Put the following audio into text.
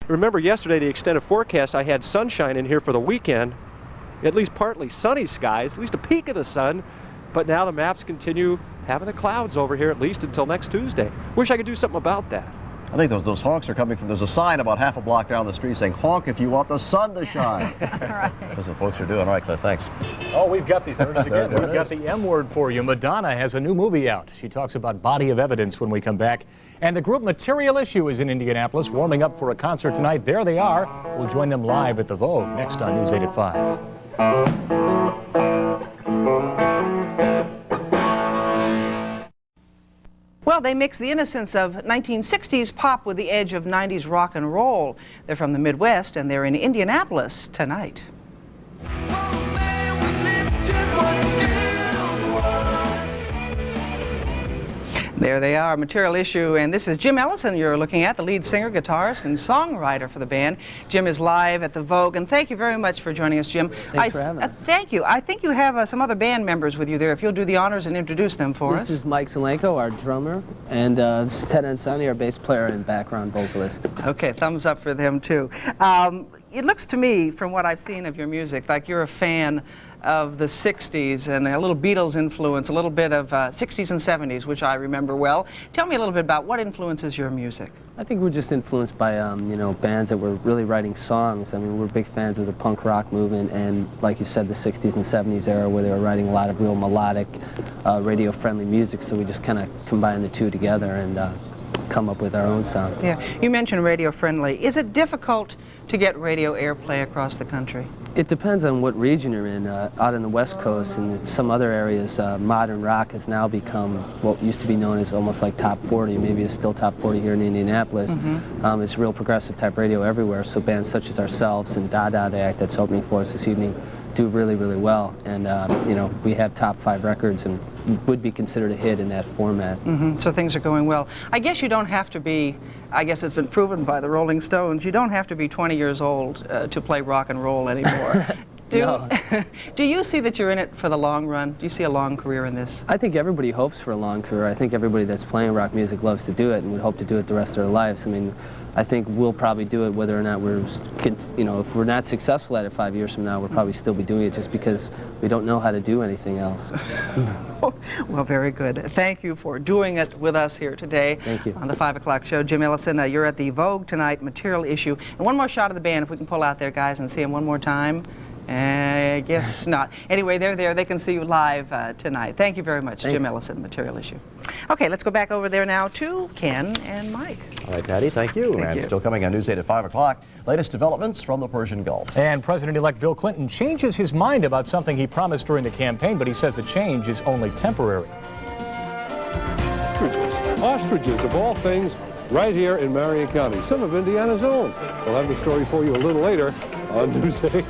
Remember yesterday, the extended forecast, I had sunshine in here for the weekend, at least partly sunny skies, at least a peek of the sun, but now the maps continue having the clouds over here at least until next Tuesday. Wish I could do something about that. I think those honks are coming from, there's a sign about half a block down the street saying, honk if you want the sun to shine. Right. That's what folks are doing. All right, Cliff, thanks. Oh, we've got the, there it is again. There We've it got is. the M word for you. Madonna has a new movie out. She talks about body of evidence when we come back. And the group Material Issue is in Indianapolis, warming up for a concert tonight. There they are. We'll join them live at the Vogue next on News 8 at 5. Well, they mix the innocence of 1960s pop with the edge of 90s rock and roll. They're from the Midwest, and they're in Indianapolis tonight. There they are, Material Issue, and this is Jim Ellison you're looking at, the lead singer, guitarist, and songwriter for the band. Jim is live at the Vogue, and thank you very much for joining us, Jim. Thanks for having us. Thank you. I think you have some other band members with you there. If you'll do the honors and introduce them for us. This is Mike Zelenko, our drummer, and this is Ted Ansani, our bass player and background vocalist. Okay, thumbs up for them, too. It looks to me, from what I've seen of your music, like you're a fan of the 60s and a little Beatles influence, a little bit of 60s and 70s, which I remember well. Tell me a little bit about what influences your music. I think we're just influenced by, you know, bands that were really writing songs. I mean, we're big fans of the punk rock movement and, like you said, the 60s and 70s era where they were writing a lot of real melodic, radio-friendly music, so we just kind of combine the two together and come up with our own sound. Yeah, you mentioned radio-friendly. Is it difficult to get radio airplay across the country? It depends on what region you're in. Out in the West Coast and in some other areas, modern rock has now become what used to be known as almost like top 40. Maybe it's still top 40 here in Indianapolis. It's real progressive type radio everywhere, so bands such as ourselves and Dada, the act that's opening for us this evening, do really, really well. And, you know, we have top 5 records and would be considered a hit in that format. So things are going well. I guess you don't have to be, I guess it's been proven by the Rolling Stones, you don't have to be 20 years old to play rock and roll anymore. No. Do you see that you're in it for the long run? Do you see a long career in this? I think everybody hopes for a long career. I think everybody that's playing rock music loves to do it and would hope to do it the rest of their lives. I mean, I think we'll probably do it whether or not we're, you know, if we're not successful at it 5 years from now, we'll probably still be doing it just because we don't know how to do anything else. Well, very good. Thank you for doing it with us here today. Thank you. On the 5 o'clock show. Jim Ellison, you're at the Vogue tonight, Material Issue. And one more shot of the band, if we can pull out there, guys, and see them one more time. I guess not. Anyway, they're there. They can see you live tonight. Thank you very much, Thanks. Jim Ellison, Material Issue. Okay, let's go back over there now to Ken and Mike. All right, Patty, thank you. Thank And you. still coming on News 8 at 5 o'clock, latest developments from the Persian Gulf. And President-elect Bill Clinton changes his mind about something he promised during the campaign, but he says the change is only temporary. Ostriches, of all things, right here in Marion County, some of Indiana's own. We'll have the story for you a little later on News 8.